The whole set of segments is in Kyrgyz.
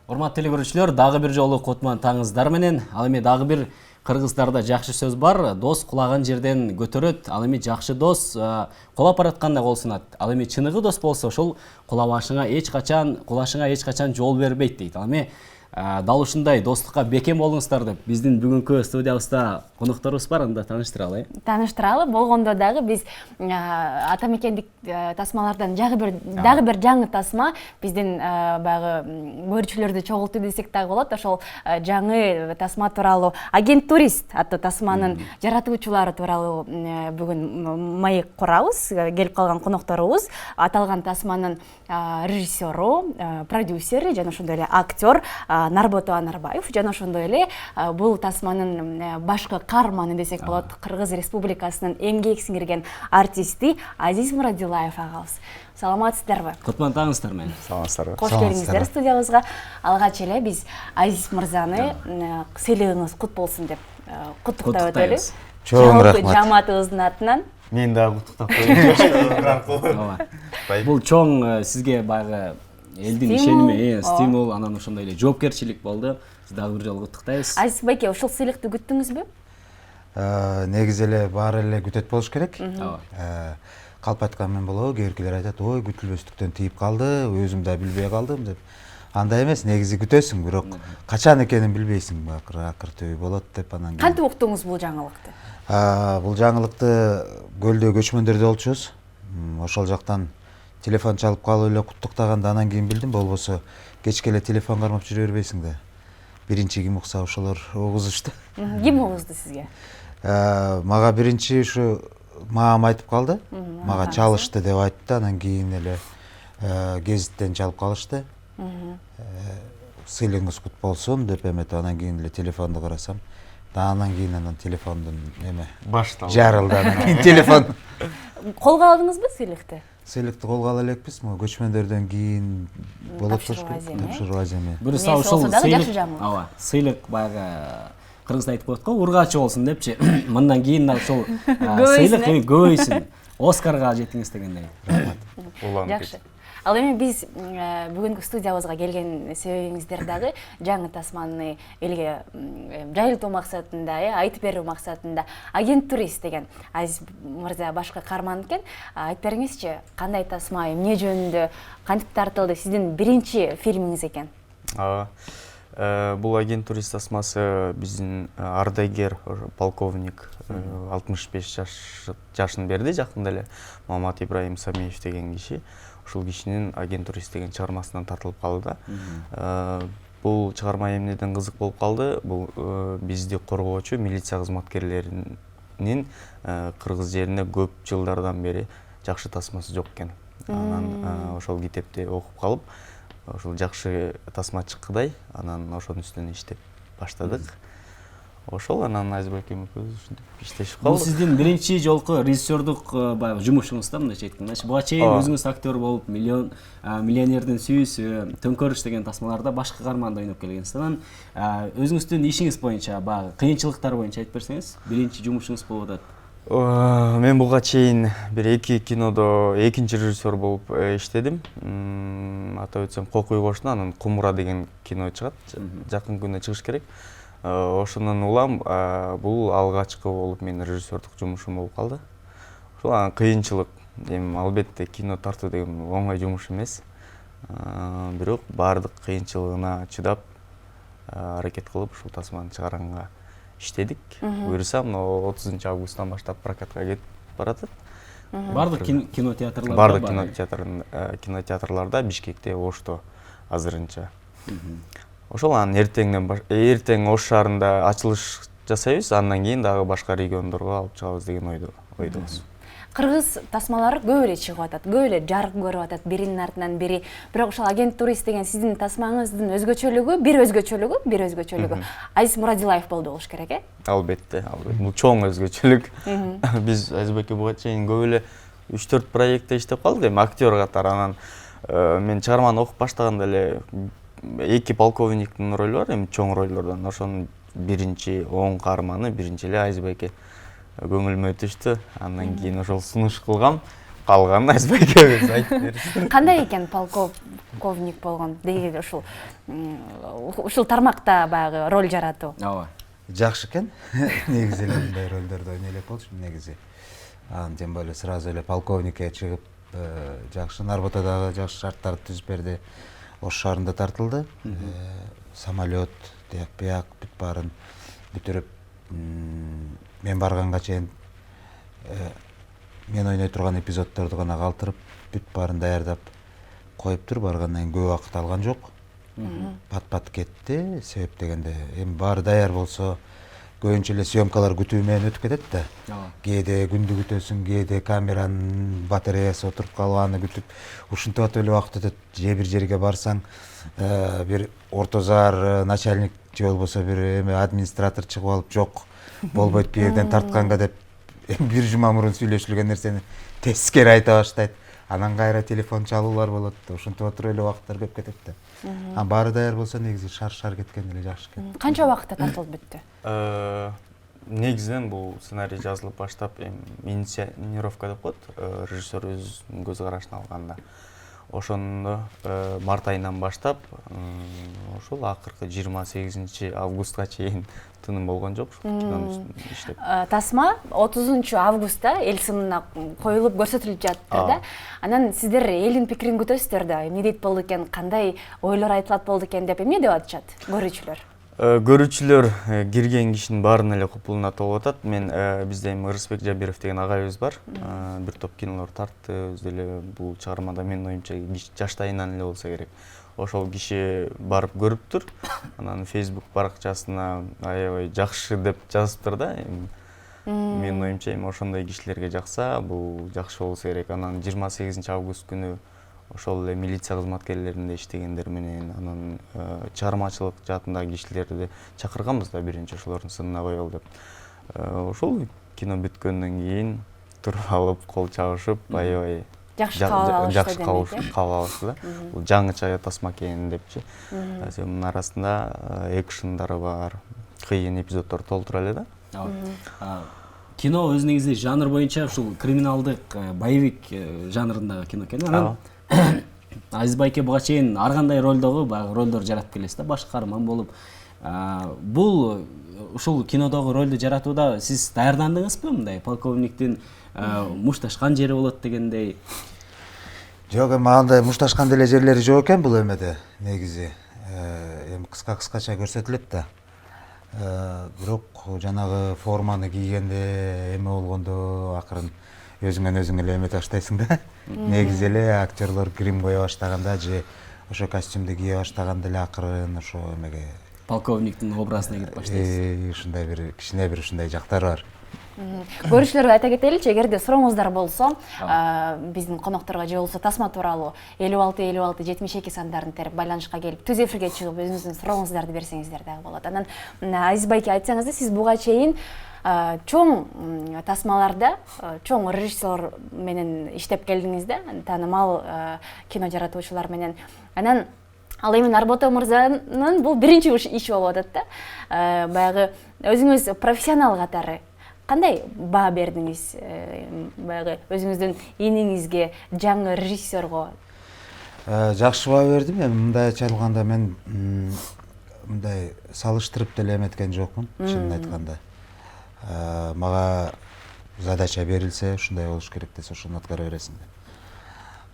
Урматтуу телекөрүүчүлөр, дагы бир жолу Кутман таңыңыздар менен. Ал эми дагы бир кыргыздарда жакшы сөз бар. Дос кулаган жерден көтөрөт. Ал эми жакшы дос кулап баратканда кол сунат. Ал эми чыныгы дос болсо, ошол кулашыңа эч качан жол бербейт дейт. Ал эми дал ушундай достукка бекем болуңуздар деп биздин бүгүнкү студиябызда конокторубуз бар, анда тааныштыралы. Тааныштыралы. Болгондо дагы биз ата мекендик тасмалардан дагы бир жаңы тасма биздин баягы көрүүчүлөрдү чогултуу десек дагы болот. Ошол жаңы тасма тууралуу Агент Турист аттуу тасманын жаратуучулары тууралуу бүгүн маек курабыз. Келип калган конокторубуз аталган тасманын режиссеру, продюсери жана ошондой эле актер Нарбото Анарбаев, жана ошондой эле бул тасманын башкы каарманы десек болот, Кыргыз Республикасынын эмгек сиңирген артисти Азиз Мурадилаев агабыз. Саламатсыздарбы? Кутман таңыңыздар менен. Саламатсыздарбы? Кош келиңиздер студиябызга. Алгач эле биз Азиз мырзаны сыйлыгыңыз кут болсун деп куттуктап өтөлү. Чоң рахмат. Жамаатыбыздын атынан. Мен дагы куттуктап коеюн. Бул чоң сизге баягы элдин ишеними, стимул, анан ошондой эле жоопкерчилик болду. Сиз дагы бир жолу куттуктайбыз. Азиз байке, ошол сыйлыкты күттүңүзбү? Негизи эле баары эле күтөт болуш керек. Калп айткан мен болобу, кээбиркилер айтат, ой күтүлбөстүктөн тийип калды, өзүм да билбей калдым деп. Андай эмес, негизи күтөсүң, бирок качан экенин билбейсиң, акыр түбү болот деп анан. Кантип уктуңуз бул жаңылыкты? Бул жаңылыкты көлдө көчмөндөрдө болчубуз. Ошол жактан телефон чалып калып эле куттуктаганда анан кийин билдим, болбосо кечке эле телефон кармап жүрө бербейсиң да. Биринчи ким укса ошолор угузушту. Ким угузду сизге? Мага биринчи ушу маам айтып калды. Мага чалышты деп айтты, анан кийин эле гезиттен чалып калышты. Сыйлыгыңыз кут болсун деп эметип, анан кийин эле телефонду карасам, анан кийин телефондун башталды. Жарылды анан кийин телефон. Колго алдыңызбы сыйлыкты? Сыйлыкты колго ала элекпиз, көчмөндөрдөн кийин болот тапшыруу аземи. Буюрса ошол сыйлык баягы кыргызда айтып коет го, ургачы болсун депчи. Мындан кийин ошол сыйлык көбөйсүн. Оскарга жетиңиз дегендей. Рахмат. Жакшы. Ал эми биз бүгүнкү студиябызга келген себебиңиздер дагы жаңы тасманы элге жайылтуу максатында, айтып берүү максатында Агент Турист деген Азиз мырза башкы каарман экен. Айтып бериңизчи, кандай тасма, эмне жөнүндө, кантип тартылды, сиздин биринчи фильмиңиз экен? Бул Агент Турист тасмасы биздин ардагер полковник 65 жашын берди жакында эле Мамат Ибраим Самиев деген киши. Ушул кишинин Агент Турист деген чыгармасынан тартылып калды да. Бул чыгарма эмнеден кызык болуп калды? Бул бизди коргоочу милиция кызматкерлеринин кыргыз жерине көп жылдардан бери жакшы тасмасы жок экен. Анан ошол китепти окуп калып, ошол жакшы тасма чыккыдай, анан ошонун үстүнө иштеп баштадык. Ошол анан Азизбек экөөбүз иштешип калдык. Бул сиздин биринчи жолку режиссердук баягы жумушуңуз да, мындайча айтканда. Буга чейин өзүңүз актер болуп, миллионердин сүйүүсү, Төңкөрүш деген тасмаларда башкы каарманда ойноп келгенсиз. Анан өзүңүздүн ишиңиз боюнча, баягы кыйынчылыктар боюнча айтып берсеңиз, биринчи жумушуңуз болуп атат. Мен буга чейин бир 2 кинодо экинчи режиссер болуп иштедим. Атап өтсөм Кок уйгоштун, анан Кумура деген кино чыгат, жакын күндө чыгыш керек. Ошонун улам бул алгачкы болуп менин режиссердук жумушум болуп калды. Ошол кыйынчылык, эми албетте кино тартуу деген оңой жумуш эмес. Бирок баардык кыйынчылыгына чыдап, аракет кылып ушул тасманы чыгарганга иштедик. Буюрса, 30 августтан баштап прокатка кетип баратат. Баардык кинотеатрларда? Баардык кинотеатрларда, Бишкекте, Ошто азырынча. Ошол анан эртең Ош шаарында ачылыш жасайбыз, андан кийин дагы башка региондорго алып чыгабыз деген ойдобуз. Кыргыз тасмалары көп эле чыгып атат, көп эле жарык көрүп атат, биринин артынан бири. Бирок ошол Агент Турист деген сиздин тасмаңыздын бир өзгөчөлүгү Азиз Мурадилаев болду болуш керек, э? Албетте. Бул чоң өзгөчөлүк. Биз Азизбекке буга чейин көп эле 3-4 проектте иштеп калдык, эми актер катары. Анан мен чыгарманы окуп баштаганда эле 2 полковниктин ролу бар, эми чоң ролдордон. Ошонун биринчи оң каарманы биринчи эле Азизбеке көңүлүмө түштү. Андан кийин ошол сунуш кылгам. Калганын Айзбайке айтып берсин. Кандай экен полковник болгон деги ушул тармакта баягы роль жаратуу? ооба. Жакшы экен. Негизи эле мындай ролдорду ойной элек болчумун негизи. Анан тем более сразу эле полковникке чыгып, жакшы Нарботадагы жакшы шарттарды түзүп берди. Ош шаарында тартылды. Самолет, тияк бияк бүт баарын бүтүрүп, мен барганга чейин мен ойной турган эпизоддорду гана калтырып, бүт баарын даярдап коюптур. Баргандан кийин көп убакыт алган жок. Пат кетти. Себеп дегенде, эми баары даяр болсо, көбүнчө эле съемкалар күтүү менен өтүп кетет да. Кээде күндү күтөсүң, кээде камеранын батареясы отуруп калып аны күтүп, ушинтип атып эле убакыт өтөт. Же бир жерге барсаң, бир ортозар начальник же болбосо бир администратор чыгып алып, жок, болбойт бу жерден тартканга деп бир жума мурун сүйлөшүлгөн нерсени тескери айта баштайт. Анан кайра телефон чалуулар болот. Ушинтип отуруп эле убакыттар көп кетет да. Анан баары даяр болсо негизи шар кеткен эле жакшы экен. Канча убакытта тартылып бүттү? Негизинен бул сценарий жазылып баштап, инициировка деп коет, режиссер өзүнүн көз карашына алганда. Ошондо март айынан баштап, ошол акыркы 28 августка чейин тыным болгон жок ушул кинонун үстүндө иштеп. Тасма 30 августта эл сынына коюлуп көрсөтүлүп жатты да. Анан сиздер элдин пикирин күтөсүздөр да. Эмне дейт болду экен, кандай ойлор айтылат болду экен деп эмне деп атышат көрүүчүлөр? Көрүүчүлөр кирген кишинин баарын эле купулуна толуп атат. Мен бизде эми Ырысбек Жабиров деген агайыбыз бар. Бир топ кинолор тартты. Өзү эле бул чыгармада менин оюмча жаштайынан эле болсо керек. Ошол киши барып көрүптүр. Анан Facebook баракчасына аябай жакшы деп жазыптыр да. Менин оюмча эми ошондой кишилерге жакса, бул жакшы болсо керек. Анан 28 август күнү ошол эле милиция кызматкерлеринде иштегендер менен, анан чыгармачылык жаатындагы кишилерди чакырганбыз да, биринчи ошолордун сынына коелу деп. Ошол кино бүткөндөн кийин туруп алып, кол чабышып, аябай Жакшы кабыл алышты да. Бул жаңыча тасма экен депчи. Мунун арасында экшендары бар, кыйын эпизоддор толтура эле да. Кино өз негизи жанр боюнча ушул криминалдык, боевик жанрындагы кино экен. Анан Айзбайке буга чейин ар кандай ролдогу баягы ролдор жаратып келесиз да, баш каарман болуп. Бул ушул кинодогу ролду жаратууда сиз даярдандыңызбы, мындай полковниктин мушташкан жери болот дегендей? Жок, эми андай мушташкан деле жерлери жок экен бул эмеде негизи. Эми кыскача көрсөтүлөт да. Бирок жанагы форманы кийгенде эме болгондо акырын өзүңөн өзүң эле эме таштайсың да. Негизи эле актерлор грим кое баштаганда же ошо костюмду кие баштаганда эле акырын ошо эмеге полковниктин образына кирип баштайсыз. Ушундай бир кичине бир ушундай жактары бар. Көрүүчүлөргө айта кетеличи, эгерде сурооңуздар болсо, биздин конокторго же болбосо тасма тууралуу 56 сандарын терип байланышка келип, түз эфирге чыгып өзүңүздүн сурооңуздарды берсеңиздер дагы болот. Анан Айзбайке, айтсаңыз да, сиз буга чейин чоң тасмаларда чоң режиссер менен иштеп келдиңиз да, таанымал кино жаратуучулар менен. Анан ал эми Нарбота мырзанын бул биринчи иши болуп атат да. Баягы өзүңүз профессионал катары кандай баа бердиңиз баягы өзүңүздүн иниңизге, жаңы режиссерго? Жакшы баа бердим. Эми мындай чалганда мен мындай салыштырып деле эметкен жокмун, чынын айтканда. Мага задача берилсе, ушундай болуш керек десе, ошону аткара бересиң деп.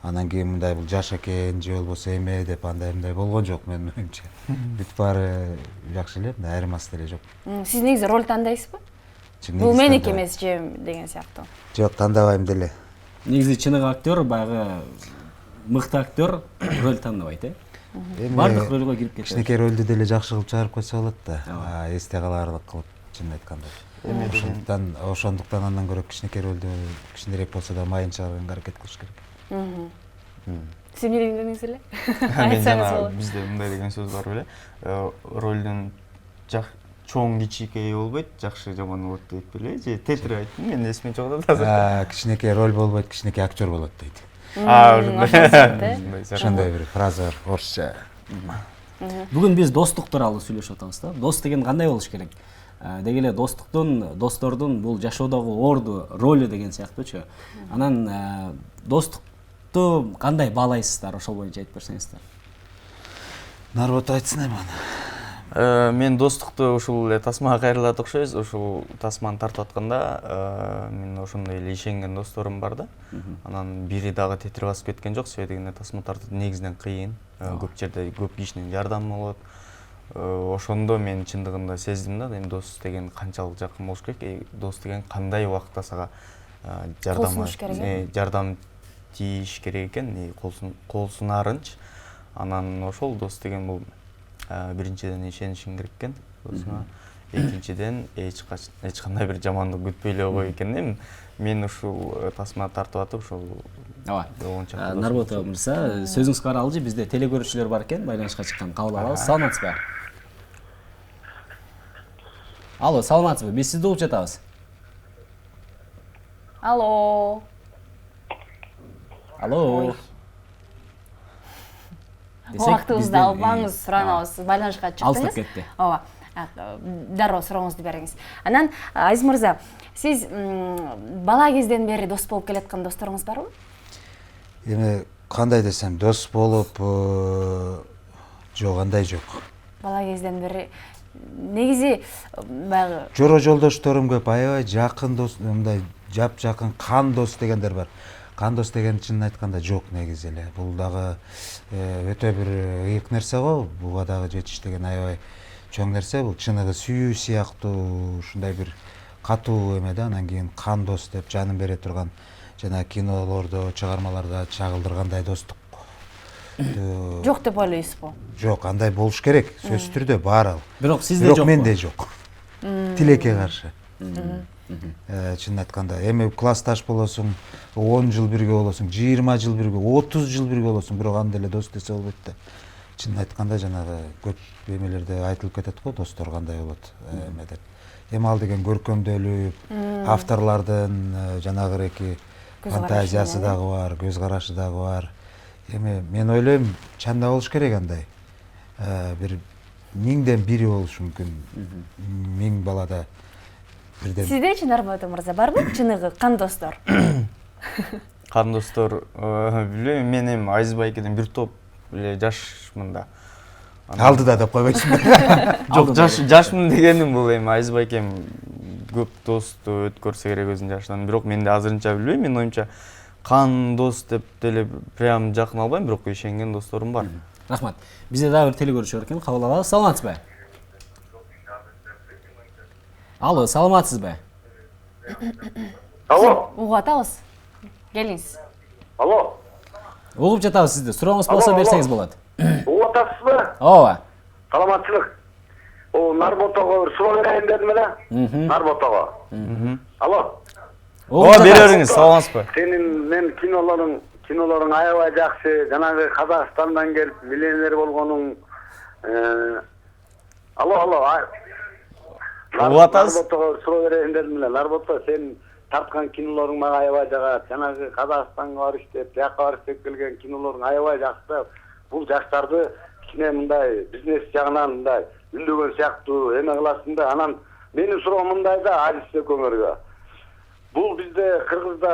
Анан кийин мындай бул жаш экен же болбосо эме деп андай болгон жок менин оюмча. Бүт баары жакшы эле, айырмасы деле жок. Сиз негизи роль тандайсызбы? Бул меники эмес же деген сыяктуу. Жок, тандабайм деле. Негизи чыныгы актер, баягы мыкты актер роль тандабайт, бардык ролго кирип кетет. Кичинекей ролду деле жакшы кылып чыгарып койсо болот да. Эсте калаарлык кылып, чынын айтканда. Ошондуктан андан көрө кичинекей ролду кичинерээк болсо да майын чыгарганга аракет кылыш керек. Сиз эмне дегендиңиз эле? Мен жана бизде мындай деген сөз бар беле. Ролдун чоң кичинекей болбойт, жакшы жаман болот дейт беле. Же тетир айттым, мен эсиме жок да. Кичинекей роль болбойт, кичинекей актер болот дейт. Ошондой бир фраза бар, орусча. Бүгүн биз достук тууралуу сүйлөшүп атабыз да. Дос деген кандай болуш керек? деги эле достордун бул жашоодогу орду ролу деген сыяктуучу. Анан достукту кандай баалайсыздар, ошол боюнча айтып берсеңиздер. Нарбот айтсын эми аны. Мен достукту ушул эле тасмага кайрылат окшойбуз. Ушул тасманы тартып атканда мен ошондой эле ишенген досторум бар да. Анан бири дагы тетирип басып кеткен жок. Себеби дегенде тасма тартып негизинен кыйын. Көп жерде көп кишинин жардамы болот. Ошондо мен чындыгында сездим да, эми дос деген канчалык жакын болуш керек, дос деген кандай убакытта сага жардам тийиш керек экен, кол сунарынчы. Анан ошол дос деген бул биринчиден ишенишиң керек экен досуңа. Экинчиден эч кандай бир жамандык күтпөй эле кой экен. Мен ушул тасма тартып атып ушул Нарбот мырза, сөзүңүз каралжы, бизде телекөрүүчүлөр бар экен, байланышка чыккан, кабыл алабыз. Саламатсызбы? Алло, саламатсызбы? Биз сизди угуп жатабыз. Алло. Алло. Убактыбызды албаңыз, суранабыз, байланышка чыктыңыз. Алыстап кетти. Ооба. Дароо сурооңузду бериңиз. Анан Азиз мырза, сиз бала кезден бери дос болуп келаткан досторуңуз барбы? Эми кандай десем, дос болуп жок, андай жок. Бала кезден бери негизи баягы Жора жолдошторум көп, аябай жакын дос, мындай жакын кан дос дегендер бар. Кан дос деген чынын айтканда жок негизи эле. Бул дагы өтө бир ыйык нерсе го. Буга дагы жетиш деген аябай чоң нерсе. Бул чыныгы сүйүү сыяктуу ушундай бир катуу эме да. Анан кийин кан дос деп жанын бере турган жана кинолордо, чыгармаларда чагылдыргандай достук жок деп ойлойсузбу? Жок, андай болуш керек. Сөзсүз түрдө бар ал. Бирок сизде жок. Бирок менде жок. Тилекке каршы. Чынын айтканда, эми классташ болосуң, 10 жыл бирге болосуң, 20 жыл бирге, 30 жыл бирге болосуң, бирок анда эле дос десе болбойт да. Чынын айтканда жанагы көп эмелерде айтылып кетет го, достор кандай болот эме деп. Эми ал деген көркөмдөлүп, авторлордун жанагы фантазиясы дагы бар, көз карашы дагы бар. Эми мен ойлойм, чанда болуш керек андай. Бир 1000ден бири болуш мүмкүн. 1000 балада бирден. Сиздечи Нарбот мырза барбы чыныгы кан достор? Кан достор, билбейм, мен эми Азиз байкеден бир топ эле жашмын да. Алдыда деп койбойсуңбу? Жок, жашмын дегеним бул эми Азиз байкем көп досту өткөрсө керек өзүнүн жашынан. Бирок менде азырынча билбейм, менин оюмча кан дос деп деле прям жакын албайм, бирок ишенген досторум бар. Рахмат. Бизде дагы бир телекөрүүчү бар экен, кабыл алабыз. Саламатсызбы? Алло, саламатсызбы? Алло. Угуп атабыз. Келиңиз. Алло. Угуп жатабыз сизди. Сурооңуз болсо берсеңиз болот. Угуп атасызбы? Ооба. Саламатчылык. Нарботого бир суроо берейин дедим эле. Нарботого. Алло. Бериңиз, саламатсызбы? Мен кинолоруң аябай жакшы. Жанагы Казакстандан келип миллионер болгонуң. Алло. Нарботого суроо берейин дедим эле. Нарбото, сен тарткан кинолоруң мага аябай жагат. Жанагы Казакстанга барып иштеп, жакка барып иштеп келген кинолоруң аябай жакшы. Бул жаштарды кичине мындай бизнес жагынан мындай үндөгөн сыяктуу эме кыласың да. Анан менин суроом мындай да, Азиз экөөңөргө. Бул бизде Кыргызда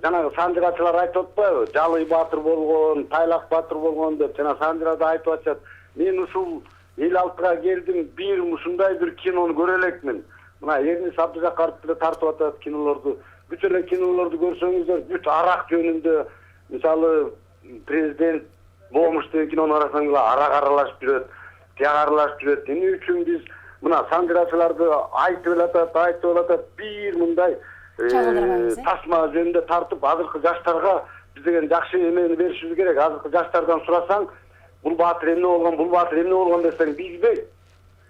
жанагы санжырачылар айтып атпайбы? Жалый баатыр болгон, Тайлак баатыр болгон деп жана санжырада айтып атышат. Мен ушул эл алтыга келдим, бир ушундай бир кинону көрө элекмин. Мына Эрнис Абдужакаров деле тартып атат кинолорду. Бүт эле кинолорду көрсөңүздөр, бүт арак жөнүндө, мисалы президент Момуш деген кинонун арасынан эле арак аралашып жүрөт, тияк аралашып жүрөт. Эмне үчүн биз мына санжырачыларды айтып атат, бир мындай тасма жөнүндө тартып азыркы жаштарга биз деген жакшы эмени беришибиз керек. Азыркы жаштардан сурасаң, бул баатыр эмне болгон десең билбейт.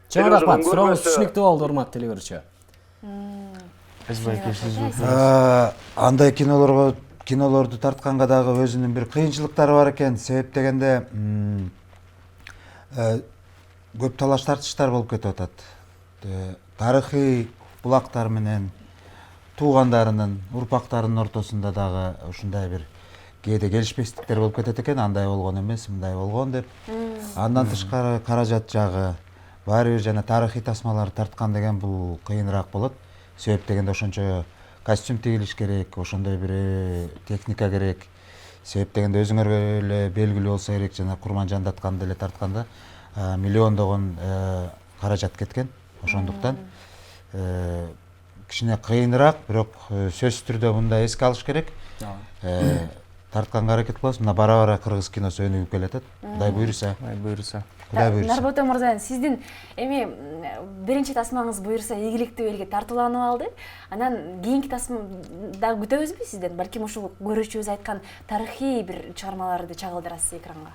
Чоң рахмат. Сурооңуз түшүнүктүү болду, урматтуу телекөрүүчү. Андай кинолорду тартканга дагы өзүнүн бир кыйынчылыктары бар экен. Себеп дегенде көп талаш тартыштар болуп кетип атат. Тарыхый булактар менен туугандарынын, урпактарынын ортосунда дагы ушундай бир кээде келишпестиктер болуп кетет экен. Андай болгон эмес, мындай болгон деп. Андан тышкары каражат жагы баары бир жана тарыхый тасмаларды тарткан деген бул кыйыныраак болот. Себеп дегенде ошончо костюм тигилиш керек, ошондой бир техника керек. Себеп дегенде өзүңөргө эле белгилүү болсо керек, жана Курманжанды атканда эле тартканда миллиондогон каражат кеткен. Ошондуктан кичине кыйыныраак, бирок сөзсүз түрдө мындай эске алыш керек. Тартканга аракет кылабыз. Мына бара-бара кыргыз киносу өнүгүп келатат. Кудай буйруса. Кудай буйруса. Кудай буйруса. Нарбото мырза, сиздин эми биринчи тасмаңыз буйруса ийгиликтүү элге тартууланып алды. Анан кийинки тасма дагы күтөбүзбү сизден? Балким ушул көрүүчүбүз айткан тарыхый бир чыгармаларды чагылдырасыз экранга.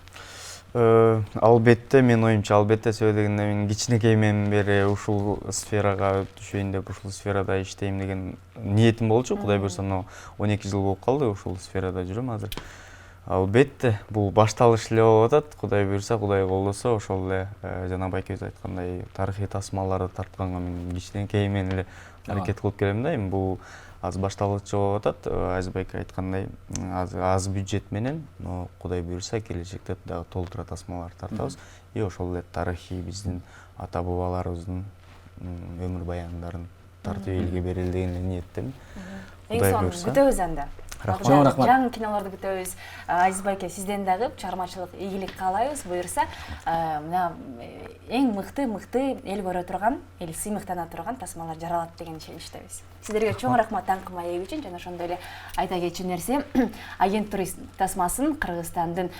Албетте, мен оюмча албетте, себеп дегенде мен кичинекейимден бери ушул сферага түшөйүн деп, ушул сферада иштейм деген ниетим болчу. Кудай буйруса, 12 жыл болуп калды ушул сферада жүрөм азыр. Албетте, бул башталыш эле болуп атат. Кудай буйруса, Кудай колдосо, ошол эле жана байкебиз айткандай тарыхый тасмаларды тартканга мен кичинекейимден эле аракет кылып келем да. Эми бул аз башталгычы болуп атат. Азбайка айткандай, аз бюджет менен, но Кудай буйруса келечекте дагы толтура тасмаларды тартабыз. И ошол эле тарыхый биздин ата бабаларыбыздын өмүр баяндарын тартып элге берели деген ниеттемин. Эң сонун күтөбүз анда. Чоң рахмат. Жаңы кинолорду күтөбүз. Азиз байке, сизден дагы чыгармачылык ийгилик каалайбыз. Буюрса, мына эң мыкты эл көрө турган, эл сыймыктана турган тасмалар жаралат деген ишеничтебиз. Сиздерге чоң рахмат таңкыма ээп үчүн жана ошондой эле айта кетчү нерсе, агент турист тасмасын Кыргызстандын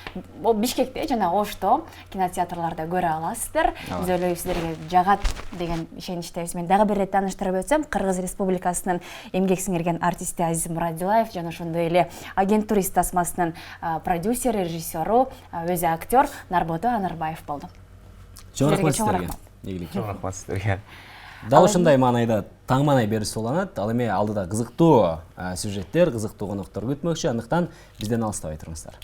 Бишкекте жана Ошто кинотеатрларда көрө аласыздар. Биз ойлойбуз сиздерге жагат деген ишеничтебиз. Мен дагы бир ирет тааныштырып өтсөм, Кыргыз Республикасынын эмгек сиңирген артисти Азиз Мурадилаев жана ошондой эле агент турист тасмасынын продюсери, режиссеру, өзү актер Нарбото Анарбаев болду. Чоң рахмат сиздерге. Чоң рахмат сиздерге. Дал ушундай маанайда таң маанай берүүсү уланат. Ал эми алдыда кызыктуу сюжеттер, кызыктуу коноктор күтмөкчү. Андыктан бизден алыстабай туруңуздар.